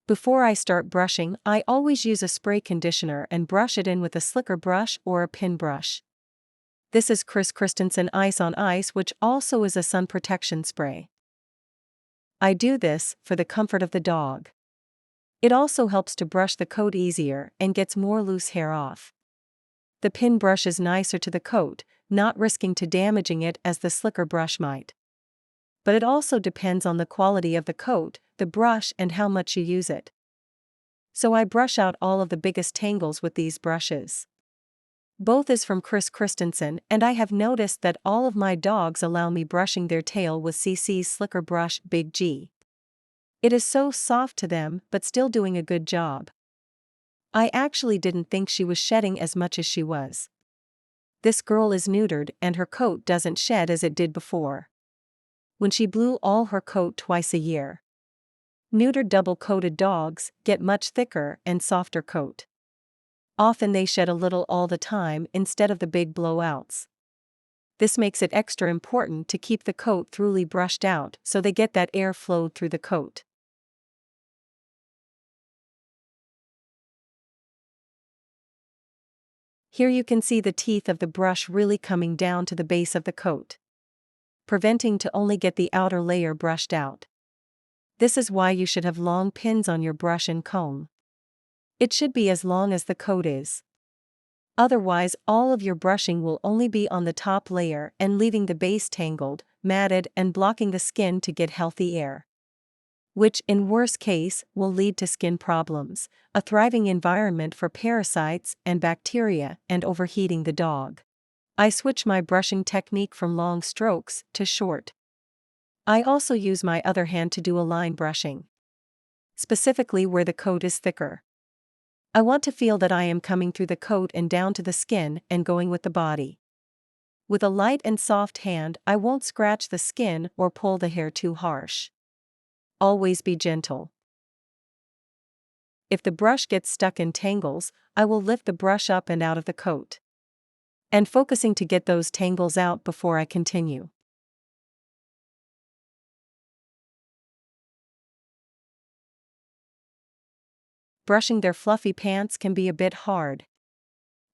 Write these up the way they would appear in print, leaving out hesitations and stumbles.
Before I start brushing, I always use a spray conditioner and brush it in with a slicker brush or a pin brush. This is Chris Christensen Ice on Ice, which also is a sun protection spray. I do this for the comfort of the dog. It also helps to brush the coat easier and gets more loose hair off. The pin brush is nicer to the coat, not risking to damaging it as the slicker brush might. But it also depends on the quality of the coat, the brush, and how much you use it. So I brush out all of the biggest tangles with these brushes. Both is from Chris Christensen, and I have noticed that all of my dogs allow me brushing their tail with CC's Slicker Brush Big G. It is so soft to them, but still doing a good job. I actually didn't think she was shedding as much as she was. This girl is neutered and her coat doesn't shed as it did before. When she blew all her coat twice a year. Neutered double-coated dogs get much thicker and softer coat. Often they shed a little all the time instead of the big blowouts. This makes it extra important to keep the coat thoroughly brushed out so they get that air flowed through the coat. Here you can see the teeth of the brush really coming down to the base of the coat, preventing to only get the outer layer brushed out. This is why you should have long pins on your brush and comb. It should be as long as the coat is. Otherwise, all of your brushing will only be on the top layer and leaving the base tangled, matted, and blocking the skin to get healthy air. Which, in worst case, will lead to skin problems, a thriving environment for parasites and bacteria, and overheating the dog. I switch my brushing technique from long strokes to short. I also use my other hand to do a line brushing, specifically where the coat is thicker. I want to feel that I am coming through the coat and down to the skin and going with the body. With a light and soft hand, I won't scratch the skin or pull the hair too harsh. Always be gentle. If the brush gets stuck in tangles, I will lift the brush up and out of the coat, and focusing to get those tangles out before I continue. Brushing their fluffy pants can be a bit hard.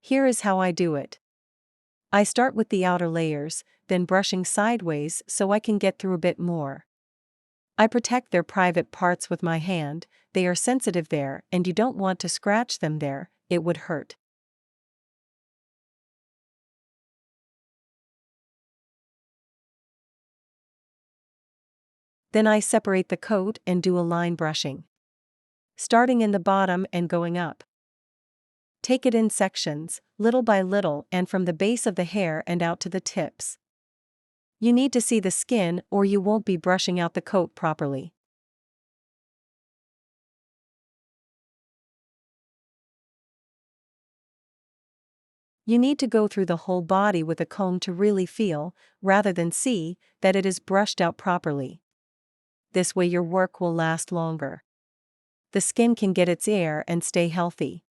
Here is how I do it. I start with the outer layers, then brushing sideways so I can get through a bit more. I protect their private parts with my hand. They are sensitive there and you don't want to scratch them there, it would hurt. Then I separate the coat and do a line brushing, starting in the bottom and going up. Take it in sections, little by little, and from the base of the hair and out to the tips. You need to see the skin or you won't be brushing out the coat properly. You need to go through the whole body with a comb to really feel, rather than see, that it is brushed out properly. This way your work will last longer. The skin can get its air and stay healthy.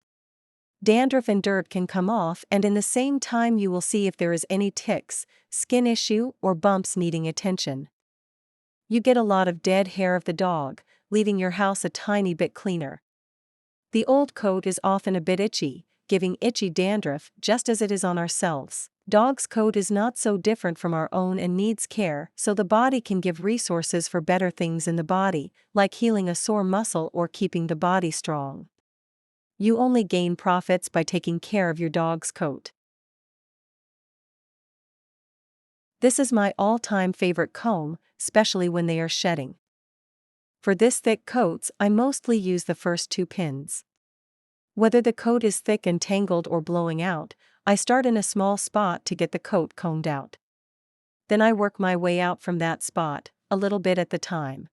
Dandruff and dirt can come off, and in the same time you will see if there is any ticks, skin issue, or bumps needing attention. You get a lot of dead hair of the dog, leaving your house a tiny bit cleaner. The old coat is often a bit itchy, giving itchy dandruff just as it is on ourselves. Dog's coat is not so different from our own and needs care, so the body can give resources for better things in the body, like healing a sore muscle or keeping the body strong. You only gain profits by taking care of your dog's coat. This is my all-time favorite comb, especially when they are shedding. For this thick coats, I mostly use the first 2 pins. Whether the coat is thick and tangled or blowing out, I start in a small spot to get the coat combed out. Then I work my way out from that spot, a little bit at the time.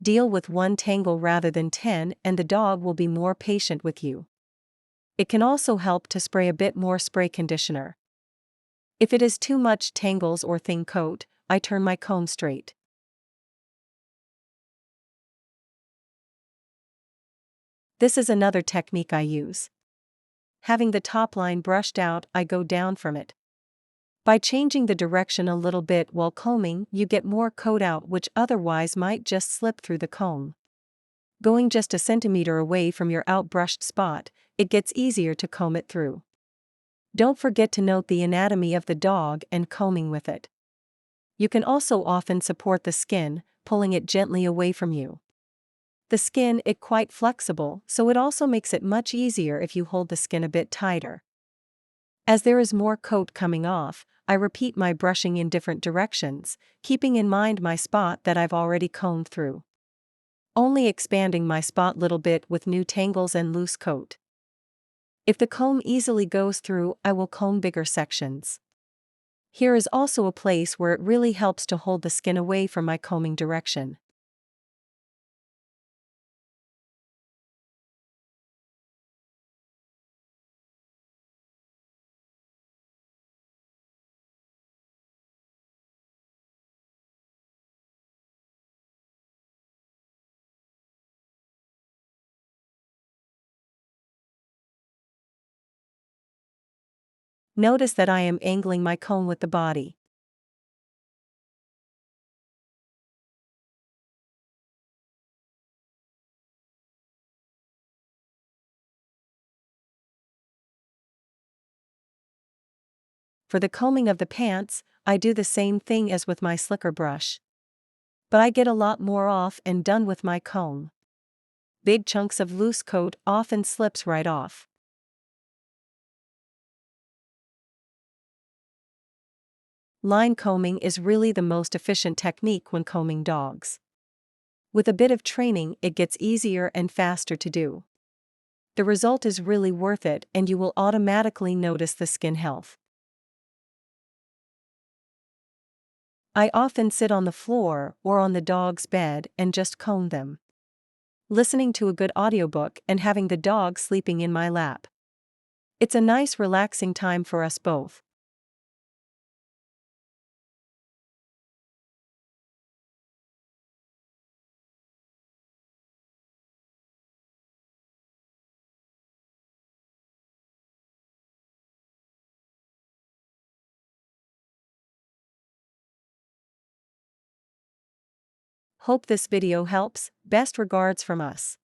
Deal with 1 tangle rather than 10 and the dog will be more patient with you. It can also help to spray a bit more spray conditioner. If it is too much tangles or thin coat, I turn my comb straight. This is another technique I use. Having the top line brushed out, I go down from it. By changing the direction a little bit while combing, you get more coat out which otherwise might just slip through the comb. Going just a centimeter away from your outbrushed spot, it gets easier to comb it through. Don't forget to note the anatomy of the dog and combing with it. You can also often support the skin, pulling it gently away from you. The skin is quite flexible, so it also makes it much easier if you hold the skin a bit tighter. As there is more coat coming off, I repeat my brushing in different directions, keeping in mind my spot that I've already combed through. Only expanding my spot little bit with new tangles and loose coat. If the comb easily goes through, I will comb bigger sections. Here is also a place where it really helps to hold the skin away from my combing direction. Notice that I am angling my comb with the body. For the combing of the pants, I do the same thing as with my slicker brush. But I get a lot more off and done with my comb. Big chunks of loose coat often slips right off. Line combing is really the most efficient technique when combing dogs. With a bit of training, it gets easier and faster to do. The result is really worth it, and you will automatically notice the skin health. I often sit on the floor or on the dog's bed and just comb them, listening to a good audiobook and having the dog sleeping in my lap. It's a nice relaxing time for us both. Hope this video helps. Best regards from us.